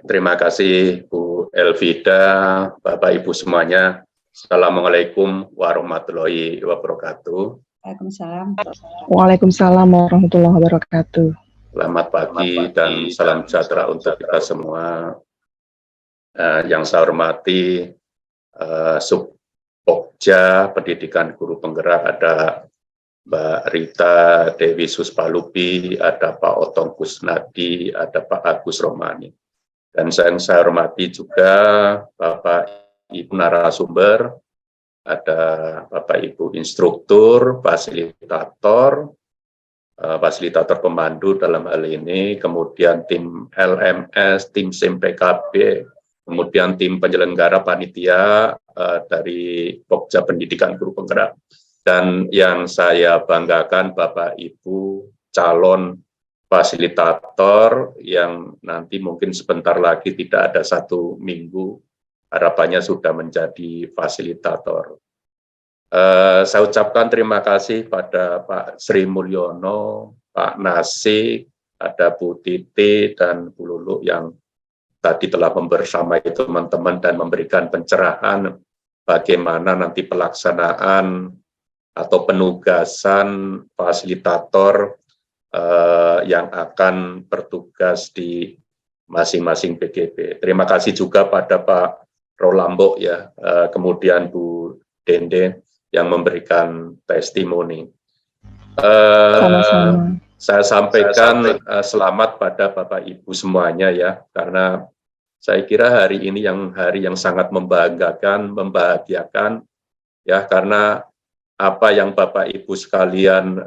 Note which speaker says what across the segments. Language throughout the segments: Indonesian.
Speaker 1: Terima kasih Bu Elvida, Bapak Ibu semuanya. Assalamualaikum warahmatullahi wabarakatuh.
Speaker 2: Waalaikumsalam.
Speaker 3: Waalaikumsalam warahmatullahi wabarakatuh.
Speaker 1: Selamat pagi dan salam sejahtera untuk kita semua. Yang saya hormati Sub Pokja Pendidikan Guru Penggerak, ada Mbak Rita Dewi Suspalupi, ada Pak Otong Kusnadi, ada Pak Agus Romani. Dan saya hormati juga Bapak Ibu narasumber, ada Bapak Ibu instruktur, fasilitator pemandu dalam hal ini, kemudian tim LMS, tim SIM PKB, kemudian tim penyelenggara panitia dari Pokja Pendidikan Guru Penggerak. Dan yang saya banggakan Bapak Ibu calon fasilitator yang nanti mungkin sebentar lagi, tidak ada 1 minggu, harapannya sudah menjadi fasilitator. Saya ucapkan terima kasih pada Pak Sri Mulyono, Pak Nasik, ada Bu Titi dan Bu Lulu yang tadi telah membersamai teman-teman dan memberikan pencerahan bagaimana nanti pelaksanaan atau penugasan fasilitator yang akan bertugas di masing-masing PGB. Terima kasih juga pada Pak Rolambok ya, kemudian Bu Dende yang memberikan testimoni.
Speaker 3: Sama-sama.
Speaker 1: Saya sampaikan selamat pada Bapak Ibu semuanya ya, karena saya kira hari ini hari yang sangat membanggakan, membahagiakan ya, karena apa yang Bapak Ibu sekalian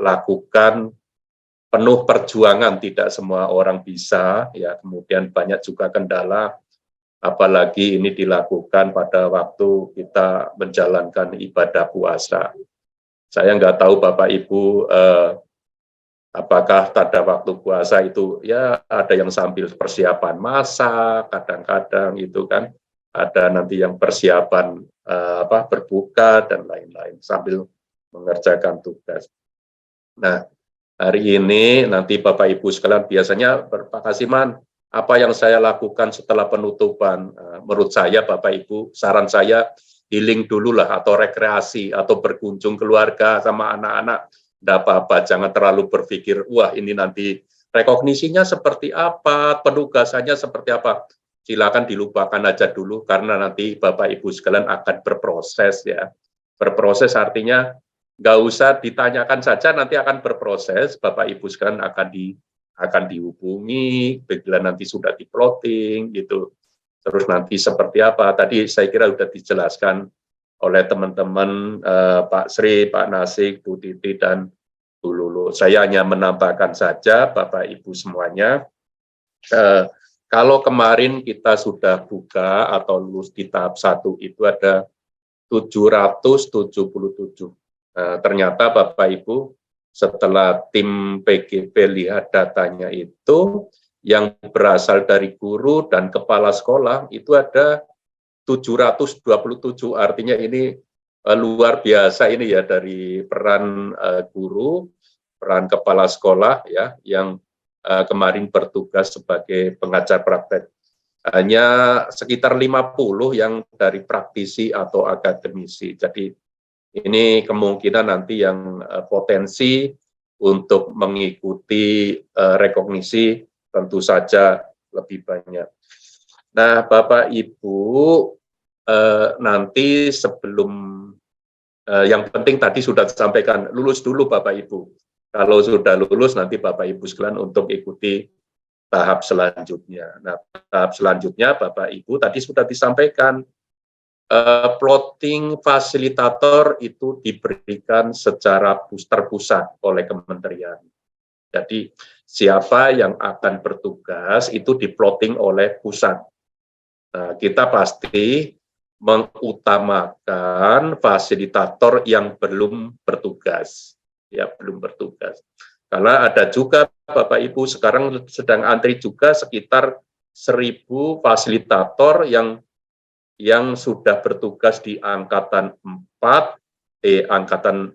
Speaker 1: lakukan penuh perjuangan, tidak semua orang bisa ya, kemudian banyak juga kendala, apalagi ini dilakukan pada waktu kita menjalankan ibadah puasa. Saya nggak tahu Bapak Ibu apakah pada waktu puasa itu ya ada yang sambil persiapan masak, kadang-kadang itu kan ada nanti yang persiapan berbuka dan lain-lain sambil mengerjakan tugas. Nah, hari ini nanti Bapak Ibu sekalian biasanya Pak Kasiman, apa yang saya lakukan setelah penutupan? Menurut saya Bapak Ibu, saran saya healing dulu lah, atau rekreasi, atau berkunjung keluarga sama anak-anak. Tidak apa-apa, jangan terlalu berpikir, wah ini nanti rekognisinya seperti apa, penugasannya seperti apa. Silakan dilupakan aja dulu, karena nanti Bapak Ibu sekalian akan berproses ya. Berproses artinya nggak usah ditanyakan saja, nanti akan berproses, Bapak Ibu sekalian akan dihubungi, bila nanti sudah di-plotting gitu. Terus nanti seperti apa, tadi saya kira sudah dijelaskan oleh teman-teman Pak Sri, Pak Nasik, Bu Titi, dan Bu Lulu. Saya hanya menambahkan saja Bapak Ibu semuanya, kalau kemarin kita sudah buka atau lulus di tahap 1 itu ada 777. Ternyata Bapak Ibu setelah tim PGB lihat datanya itu, yang berasal dari guru dan kepala sekolah itu ada 727, artinya ini luar biasa ini ya, dari peran guru, peran kepala sekolah ya, yang kemarin bertugas sebagai pengajar praktek. Hanya sekitar 50 yang dari praktisi atau akademisi. Jadi ini kemungkinan nanti yang potensi untuk mengikuti rekognisi tentu saja lebih banyak. Nah, Bapak Ibu, nanti sebelum yang penting tadi sudah disampaikan, lulus dulu Bapak Ibu. Kalau sudah lulus nanti Bapak Ibu sekalian untuk ikuti tahap selanjutnya. Nah, tahap selanjutnya Bapak Ibu tadi sudah disampaikan, plotting fasilitator itu diberikan secara terpusat oleh kementerian. Jadi siapa yang akan bertugas itu diplotting oleh pusat. Nah, kita pasti mengutamakan fasilitator yang belum bertugas, ya belum bertugas. Karena ada juga Bapak Ibu sekarang sedang antri juga sekitar 1.000 fasilitator yang sudah bertugas di angkatan 4, angkatan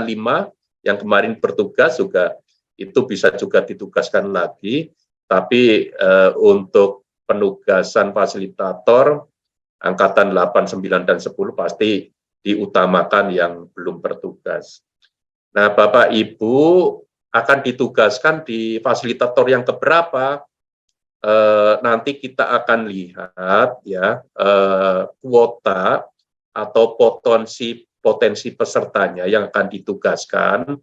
Speaker 1: 5 yang kemarin bertugas juga, itu bisa juga ditugaskan lagi. Tapi untuk penugasan fasilitator angkatan 8, 9, dan 10 pasti diutamakan yang belum bertugas. Nah, Bapak Ibu akan ditugaskan di fasilitator yang keberapa? Nanti kita akan lihat ya kuota atau potensi pesertanya yang akan ditugaskan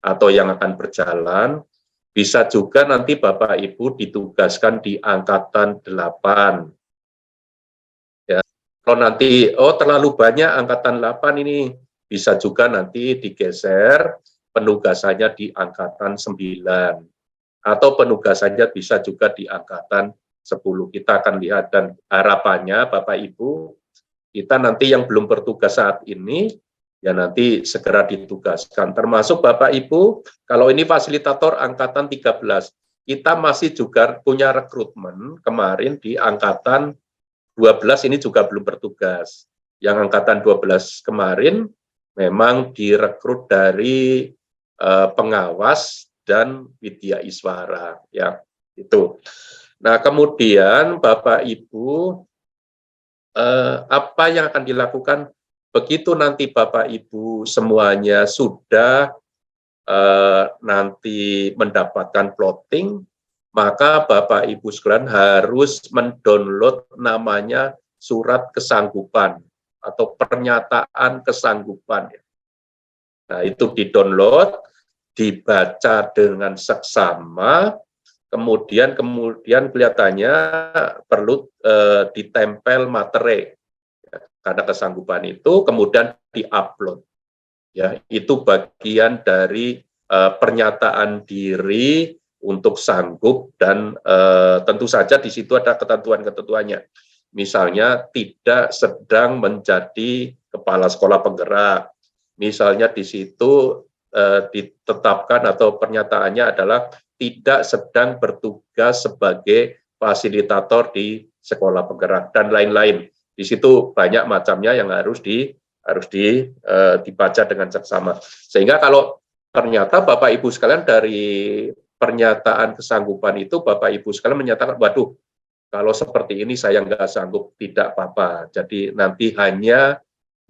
Speaker 1: atau yang akan berjalan. Bisa juga nanti Bapak Ibu ditugaskan di angkatan 8. Ya. Kalau nanti terlalu banyak angkatan 8 ini, bisa juga nanti digeser penugasannya di angkatan 9. Atau penugasannya bisa juga di angkatan 10. Kita akan lihat, dan harapannya Bapak Ibu, kita nanti yang belum bertugas saat ini, ya nanti segera ditugaskan. Termasuk Bapak Ibu, kalau ini fasilitator angkatan 13, kita masih juga punya rekrutmen kemarin di angkatan 12 ini juga belum bertugas. Yang angkatan 12 kemarin memang direkrut dari pengawas dan Widya Iswara, ya itu. Nah, kemudian Bapak Ibu, apa yang akan dilakukan begitu nanti Bapak Ibu semuanya sudah nanti mendapatkan plotting, maka Bapak Ibu sekalian harus mendownload namanya surat kesanggupan atau pernyataan kesanggupan. Nah, itu didownload, dibaca dengan seksama, kemudian kelihatannya perlu ditempel materai karena kesanggupan itu, kemudian diupload. Ya, itu bagian dari pernyataan diri untuk sanggup, dan tentu saja di situ ada ketentuan-ketentuannya. Misalnya tidak sedang menjadi kepala sekolah penggerak. Misalnya di situ ditetapkan atau pernyataannya adalah tidak sedang bertugas sebagai fasilitator di sekolah penggerak dan lain-lain. Di situ banyak macamnya yang harus dibaca dengan seksama. Sehingga kalau ternyata Bapak Ibu sekalian dari pernyataan kesanggupan itu Bapak Ibu sekalian menyatakan, waduh, kalau seperti ini saya nggak sanggup, tidak apa-apa. Jadi nanti hanya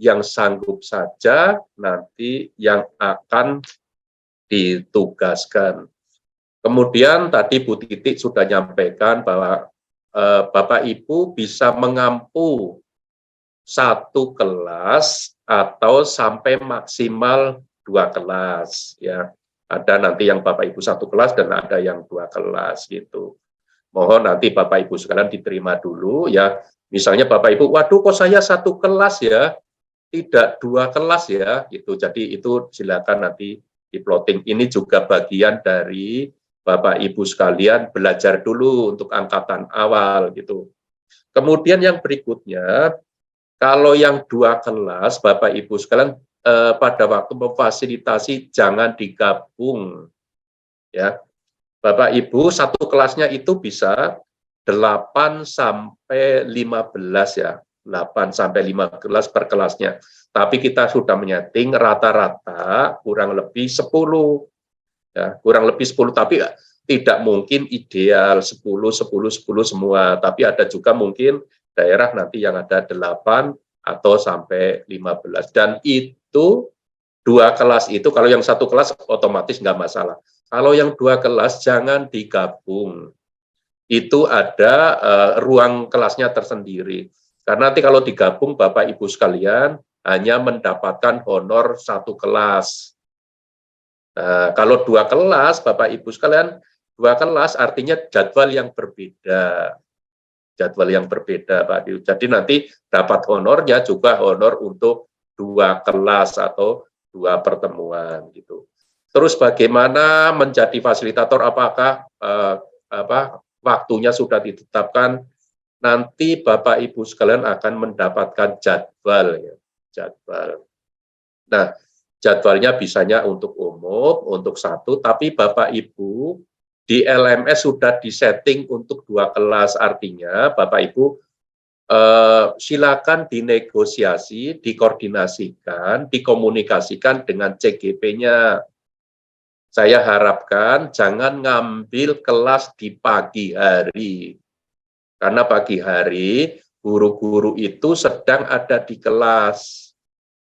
Speaker 1: yang sanggup saja nanti yang akan ditugaskan. Kemudian tadi Bu Titik sudah nyampaikan bahwa Bapak Ibu bisa mengampu satu kelas atau sampai maksimal 2 kelas, ya. Ada nanti yang Bapak Ibu 1 kelas dan ada yang 2 kelas gitu. Mohon nanti Bapak Ibu sekalian diterima dulu ya. Misalnya Bapak Ibu, waduh kok saya 1 kelas ya, tidak 2 kelas ya, gitu. Jadi itu silakan nanti di plotting. Ini juga bagian dari Bapak Ibu sekalian belajar dulu untuk angkatan awal gitu. Kemudian yang berikutnya, kalau yang 2 kelas, Bapak Ibu sekalian pada waktu memfasilitasi jangan digabung, ya. Bapak Ibu 1 kelasnya itu bisa 8 sampai 15 ya. 8 sampai 15 per kelasnya. Tapi kita sudah menyeting rata-rata kurang lebih 10. Ya, kurang lebih 10, tapi tidak mungkin ideal 10, 10, 10 semua. Tapi ada juga mungkin daerah nanti yang ada 8 atau sampai 15. Dan itu 2 kelas itu, kalau yang 1 kelas otomatis nggak masalah. Kalau yang 2 kelas jangan digabung. Itu ada ruang kelasnya tersendiri. Karena nanti kalau digabung Bapak Ibu sekalian hanya mendapatkan honor 1 kelas. Nah, kalau 2 kelas Bapak Ibu sekalian, 2 kelas artinya jadwal yang berbeda. Jadwal yang berbeda Pak. Jadi nanti dapat honornya juga honor untuk 2 kelas atau 2 pertemuan gitu. Terus bagaimana menjadi fasilitator, apakah waktunya sudah ditetapkan? Nanti Bapak Ibu sekalian akan mendapatkan jadwal ya, jadwal. Nah, jadwalnya bisanya untuk umum, untuk 1, tapi Bapak Ibu di LMS sudah disetting untuk 2 kelas, artinya Bapak Ibu silakan dinegosiasi, dikoordinasikan, dikomunikasikan dengan CGP-nya. saya harapkan jangan ngambil kelas di pagi hari. Karena pagi hari guru-guru itu sedang ada di kelas.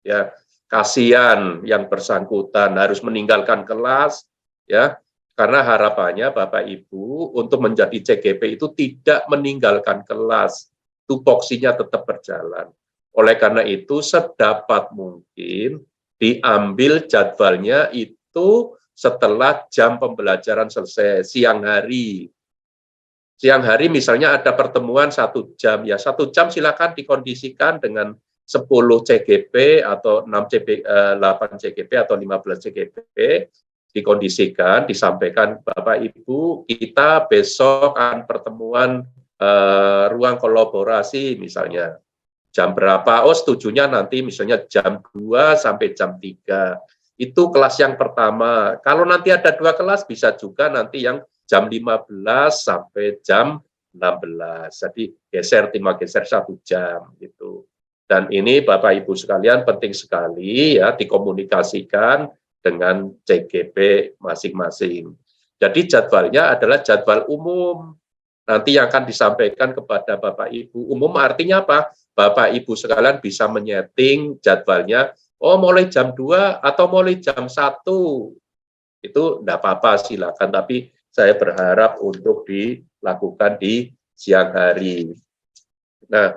Speaker 1: Ya, kasihan yang bersangkutan harus meninggalkan kelas, ya. Karena harapannya Bapak Ibu untuk menjadi CGP itu tidak meninggalkan kelas, tupoksinya tetap berjalan. Oleh karena itu sedapat mungkin diambil jadwalnya itu setelah jam pembelajaran selesai, siang hari. Siang hari misalnya ada pertemuan 1 jam, ya 1 jam silakan dikondisikan dengan 10 CGP atau 8 CGP atau 15 CGP, dikondisikan, disampaikan Bapak Ibu, kita besok akan pertemuan ruang kolaborasi misalnya. Jam berapa? Oh, setujunya nanti misalnya jam 2 sampai jam 3. Itu kelas yang pertama. Kalau nanti ada 2 kelas, bisa juga nanti yang jam 15 sampai jam 16. Jadi geser 1 jam gitu. Dan ini Bapak Ibu sekalian penting sekali ya dikomunikasikan dengan CGP masing-masing. Jadi jadwalnya adalah jadwal umum. Nanti yang akan disampaikan kepada Bapak Ibu. Umum artinya apa? Bapak Ibu sekalian bisa menyeting jadwalnya, oh mulai jam 2 atau mulai jam 1. Itu enggak apa-apa, silakan. Tapi saya berharap untuk dilakukan di siang hari. Nah,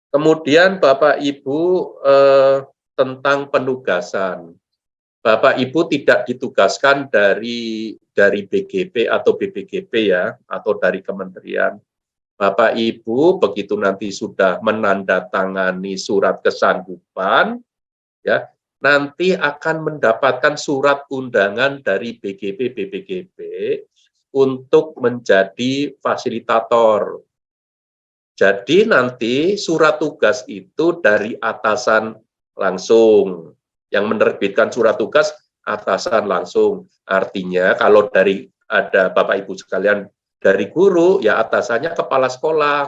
Speaker 1: kemudian Bapak Ibu tentang penugasan. Bapak Ibu tidak ditugaskan dari BGP atau BPGP ya, atau dari kementerian. Bapak Ibu begitu nanti sudah menandatangani surat kesanggupan, ya, nanti akan mendapatkan surat undangan dari BGP BPGP untuk menjadi fasilitator. Jadi nanti surat tugas itu dari atasan langsung. Yang menerbitkan surat tugas atasan langsung. Artinya kalau dari ada Bapak Ibu sekalian dari guru, ya atasannya kepala sekolah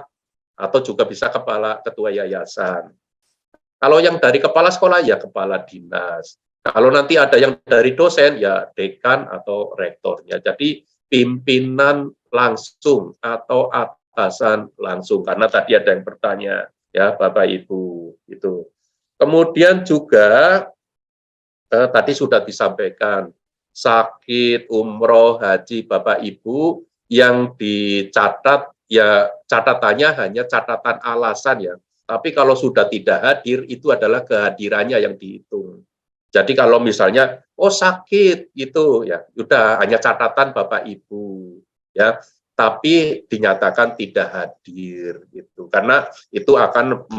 Speaker 1: atau juga bisa ketua yayasan. Kalau yang dari kepala sekolah ya kepala dinas. Kalau nanti ada yang dari dosen ya dekan atau rektornya. Jadi pimpinan langsung atau atasan langsung, karena tadi ada yang bertanya ya Bapak Ibu itu. Kemudian juga tadi sudah disampaikan sakit, umroh, haji Bapak Ibu yang dicatat ya catatannya hanya catatan alasan ya. Tapi kalau sudah tidak hadir itu adalah kehadirannya yang dihitung. Jadi kalau misalnya oh sakit itu ya sudah hanya catatan Bapak Ibu ya, tapi dinyatakan tidak hadir gitu. Karena itu akan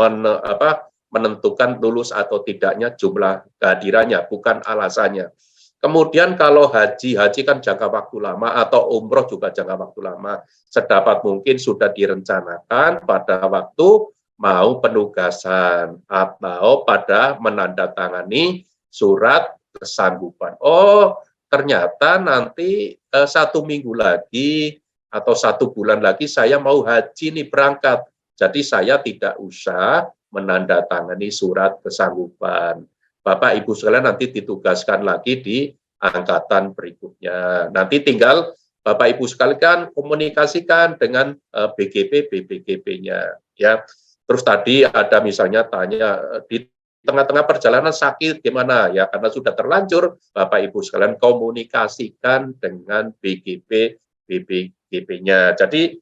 Speaker 1: menentukan lulus atau tidaknya jumlah kehadirannya, bukan alasannya. Kemudian kalau haji kan jangka waktu lama atau umroh juga jangka waktu lama. Sedapat mungkin sudah direncanakan pada waktu mau penugasan atau pada menandatangani surat kesanggupan. Oh, ternyata nanti 1 minggu lagi atau 1 bulan lagi saya mau haji nih berangkat. Jadi saya tidak usah menandatangani surat kesanggupan. Bapak Ibu sekalian nanti ditugaskan lagi di angkatan berikutnya. Nanti tinggal Bapak Ibu sekalian komunikasikan dengan BGP BPGP-nya ya. Terus tadi ada misalnya tanya di tengah-tengah perjalanan sakit gimana ya, karena sudah terlanjur Bapak Ibu sekalian komunikasikan dengan BGP BPGP-nya. Jadi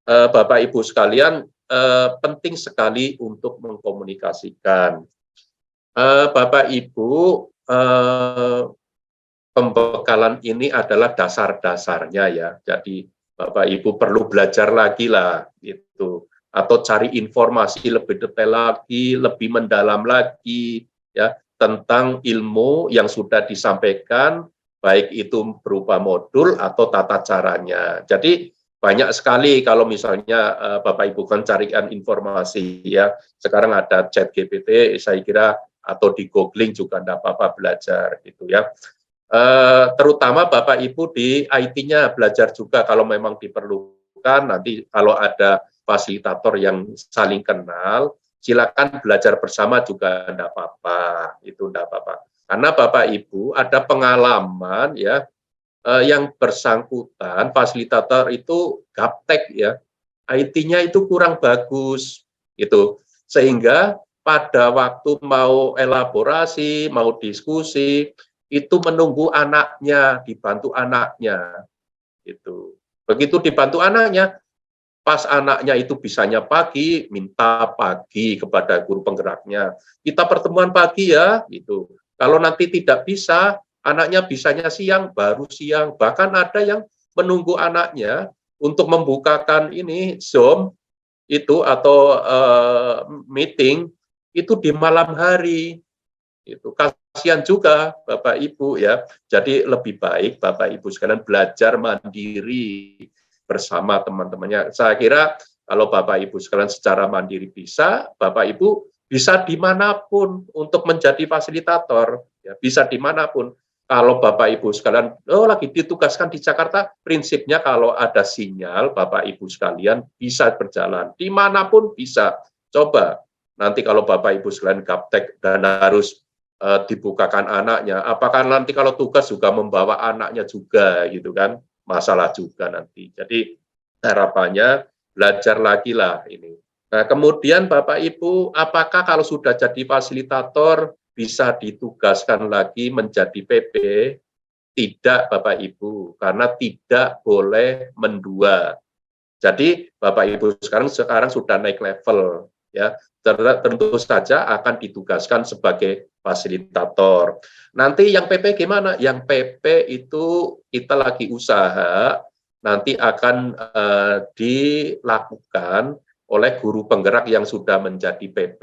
Speaker 1: Bapak Ibu sekalian penting sekali untuk mengkomunikasikan. Bapak Ibu, pembekalan ini adalah dasar-dasarnya ya. Jadi Bapak Ibu perlu belajar lagi lah gitu, atau cari informasi lebih detail lagi, lebih mendalam lagi ya tentang ilmu yang sudah disampaikan, baik itu berupa modul atau tata caranya. Jadi banyak sekali kalau misalnya Bapak Ibu kan carikan informasi ya. Sekarang ada chat GPT, saya kira atau di googling juga tidak apa-apa belajar gitu ya. Terutama Bapak Ibu di IT-nya belajar juga kalau memang diperlukan. Nanti kalau ada fasilitator yang saling kenal, silakan belajar bersama juga tidak apa-apa. Itu tidak apa-apa. Karena Bapak Ibu ada pengalaman ya yang bersangkutan fasilitator itu gaptek ya, IT-nya itu kurang bagus gitu. Sehingga pada waktu mau elaborasi, mau diskusi, itu menunggu anaknya, dibantu anaknya gitu. Begitu dibantu anaknya, pas anaknya itu bisanya pagi, minta pagi kepada guru penggeraknya. Kita pertemuan pagi ya, gitu. Kalau nanti tidak bisa, anaknya bisanya siang, baru siang. Bahkan ada yang menunggu anaknya untuk membukakan ini Zoom itu atau meeting itu di malam hari. Itu kasihan juga Bapak Ibu ya. Jadi lebih baik Bapak Ibu sekalian belajar mandiri bersama teman-temannya. Saya kira kalau Bapak Ibu sekalian secara mandiri bisa, Bapak Ibu bisa dimanapun untuk menjadi fasilitator, ya, bisa dimanapun. Kalau Bapak Ibu sekalian lagi ditugaskan di Jakarta, prinsipnya kalau ada sinyal Bapak Ibu sekalian bisa berjalan dimanapun bisa. Coba nanti kalau Bapak Ibu sekalian gaptek dan harus dibukakan anaknya, apakah nanti kalau tugas juga membawa anaknya juga gitu kan, masalah juga nanti. Jadi harapannya belajar lagi lah ini. Nah, kemudian Bapak Ibu, apakah kalau sudah jadi fasilitator bisa ditugaskan lagi menjadi PP? Tidak Bapak Ibu, karena tidak boleh mendua. Jadi Bapak Ibu sekarang sudah naik level ya. Tentu saja akan ditugaskan sebagai fasilitator. Nanti yang PP gimana? Yang PP itu kita lagi usaha nanti akan dilakukan oleh guru penggerak yang sudah menjadi PP.